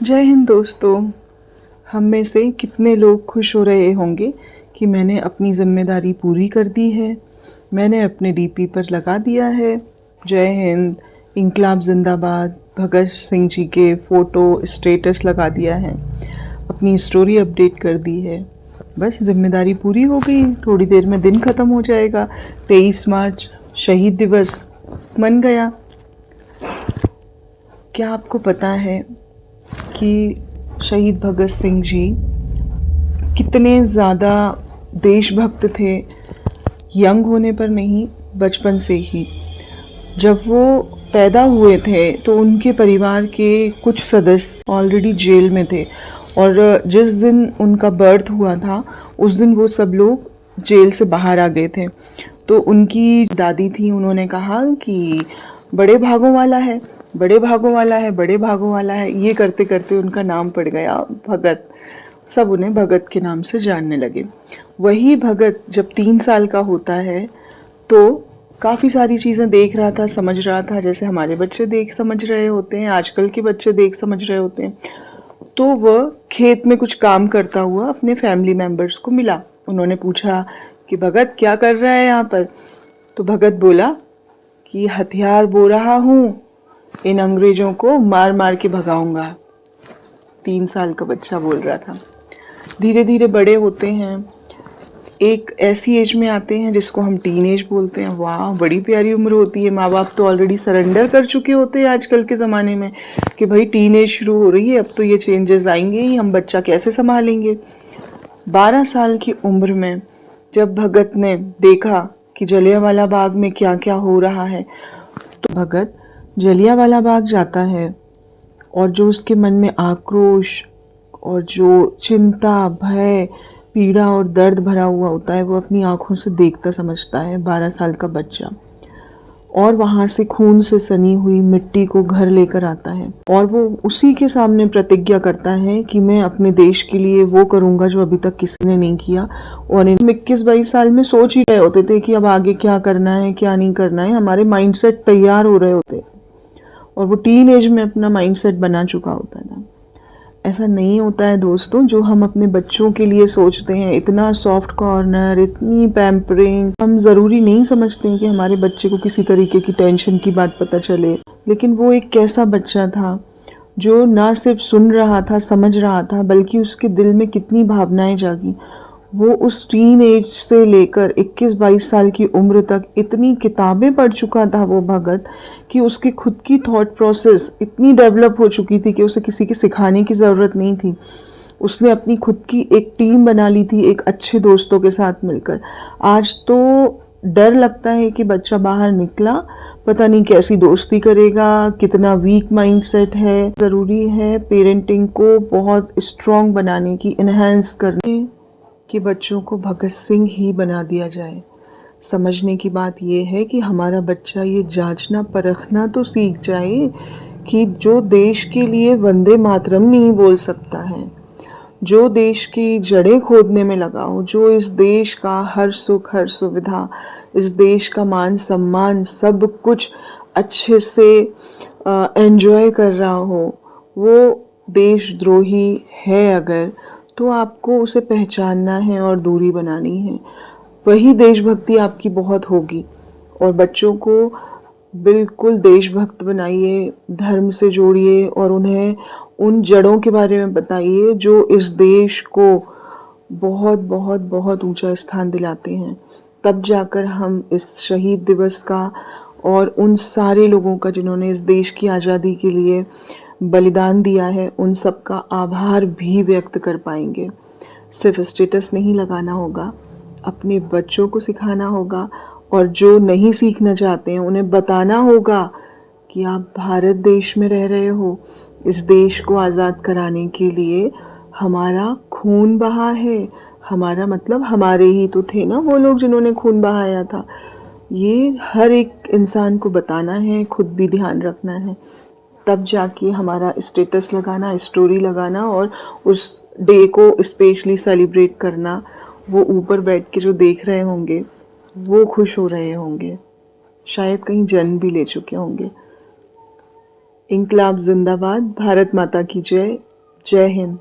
जय हिंद दोस्तों। हम में से कितने लोग खुश हो रहे होंगे कि मैंने अपनी ज़िम्मेदारी पूरी कर दी है। मैंने अपने डीपी पर लगा दिया है जय हिंद, इंकलाब जिंदाबाद, भगत सिंह जी के फ़ोटो स्टेटस लगा दिया है, अपनी स्टोरी अपडेट कर दी है। बस ज़िम्मेदारी पूरी हो गई, थोड़ी देर में दिन ख़त्म हो जाएगा। 23 मार्च शहीद दिवस मन गया। क्या आपको पता है कि शहीद भगत सिंह जी कितने ज़्यादा देशभक्त थे? यंग होने पर नहीं, बचपन से ही। जब वो पैदा हुए थे तो उनके परिवार के कुछ सदस्य ऑलरेडी जेल में थे, और जिस दिन उनका बर्थ हुआ था उस दिन वो सब लोग जेल से बाहर आ गए थे। तो उनकी दादी थी, उन्होंने कहा कि बड़े भागों वाला है, बड़े भागों वाला है, बड़े भागों वाला है। ये करते करते उनका नाम पड़ गया भगत। सब उन्हें भगत के नाम से जानने लगे। वही भगत जब 3 साल का होता है तो काफ़ी सारी चीज़ें देख रहा था, समझ रहा था, जैसे हमारे बच्चे देख समझ रहे होते हैं, आजकल के बच्चे देख समझ रहे होते हैं। तो वह खेत में कुछ काम करता हुआ अपने फैमिली मेंबर्स को मिला। उन्होंने पूछा कि भगत क्या कर रहा है यहाँ पर? तो भगत बोला कि हथियार बो रहा हूँ, इन अंग्रेजों को मार मार के भगाऊंगा। 3 साल का बच्चा बोल रहा था। धीरे धीरे बड़े होते हैं, एक ऐसी एज में आते हैं जिसको हम टीन एज बोलते हैं। वाह, बड़ी प्यारी उम्र होती है। माँ बाप तो ऑलरेडी सरेंडर कर चुके होते हैं आजकल के ज़माने में कि भाई टीन एज शुरू हो रही है, अब तो ये चेंजेस आएंगे ही, हम बच्चा कैसे संभालेंगे। 12 साल की उम्र में जब भगत ने देखा कि जलियांवाला बाग में क्या क्या हो रहा है, तो भगत जलियांवाला बाग जाता है, और जो उसके मन में आक्रोश और जो चिंता, भय, पीड़ा और दर्द भरा हुआ होता है, वो अपनी आंखों से देखता समझता है 12 साल का बच्चा। और वहाँ से खून से सनी हुई मिट्टी को घर लेकर आता है, और वो उसी के सामने प्रतिज्ञा करता है कि मैं अपने देश के लिए वो करूँगा जो अभी तक किसी ने नहीं किया। और इन 21-22 साल में सोच ही रहे होते थे कि अब आगे क्या करना है, क्या नहीं करना है। हमारे माइंडसेट तैयार हो रहे होते, और वो टीन एज में अपना माइंडसेट बना चुका होता था। ऐसा नहीं होता है दोस्तों जो हम अपने बच्चों के लिए सोचते हैं। इतना सॉफ्ट कॉर्नर, इतनी पैम्परिंग हम ज़रूरी नहीं समझते हैं कि हमारे बच्चे को किसी तरीके की टेंशन की बात पता चले। लेकिन वो एक कैसा बच्चा था जो ना सिर्फ सुन रहा था, समझ रहा था, बल्कि उसके दिल में कितनी भावनाएं जागी। वो उस टीन एज से लेकर 21-22 साल की उम्र तक इतनी किताबें पढ़ चुका था वो भगत, कि उसकी खुद की थॉट प्रोसेस इतनी डेवलप हो चुकी थी कि उसे किसी के सिखाने की ज़रूरत नहीं थी। उसने अपनी खुद की एक टीम बना ली थी, एक अच्छे दोस्तों के साथ मिलकर। आज तो डर लगता है कि बच्चा बाहर निकला, पता नहीं कैसी दोस्ती करेगा, कितना वीक माइंडसेट है। ज़रूरी है पेरेंटिंग को बहुत स्ट्रॉन्ग बनाने की, इन्हेंस करने कि बच्चों को भगत सिंह ही बना दिया जाए। समझने की बात यह है कि हमारा बच्चा ये जांचना परखना तो सीख जाए कि जो देश के लिए वंदे मातरम नहीं बोल सकता है, जो देश की जड़ें खोदने में लगा हो, जो इस देश का हर सुख, हर सुविधा, इस देश का मान सम्मान सब कुछ अच्छे से एंजॉय कर रहा हो, वो देशद्रोही है अगर, तो आपको उसे पहचानना है और दूरी बनानी है। वही देशभक्ति आपकी बहुत होगी। और बच्चों को बिल्कुल देशभक्त बनाइए, धर्म से जोड़िए, और उन्हें उन जड़ों के बारे में बताइए जो इस देश को बहुत बहुत बहुत ऊंचा स्थान दिलाते हैं। तब जाकर हम इस शहीद दिवस का और उन सारे लोगों का जिन्होंने इस देश की आज़ादी के लिए बलिदान दिया है, उन सब का आभार भी व्यक्त कर पाएंगे। सिर्फ स्टेटस नहीं लगाना होगा, अपने बच्चों को सिखाना होगा, और जो नहीं सीखना चाहते हैं उन्हें बताना होगा कि आप भारत देश में रह रहे हो। इस देश को आज़ाद कराने के लिए हमारा खून बहा है। हमारा मतलब हमारे ही तो थे ना वो लोग जिन्होंने खून बहाया था। ये हर एक इंसान को बताना है, खुद भी ध्यान रखना है। तब जाके हमारा स्टेटस लगाना, स्टोरी लगाना और उस डे को स्पेशली सेलिब्रेट करना, वो ऊपर बैठ के जो देख रहे होंगे वो खुश हो रहे होंगे, शायद कहीं जन्म भी ले चुके होंगे। इंकलाब जिंदाबाद, भारत माता की जय, जय हिंद।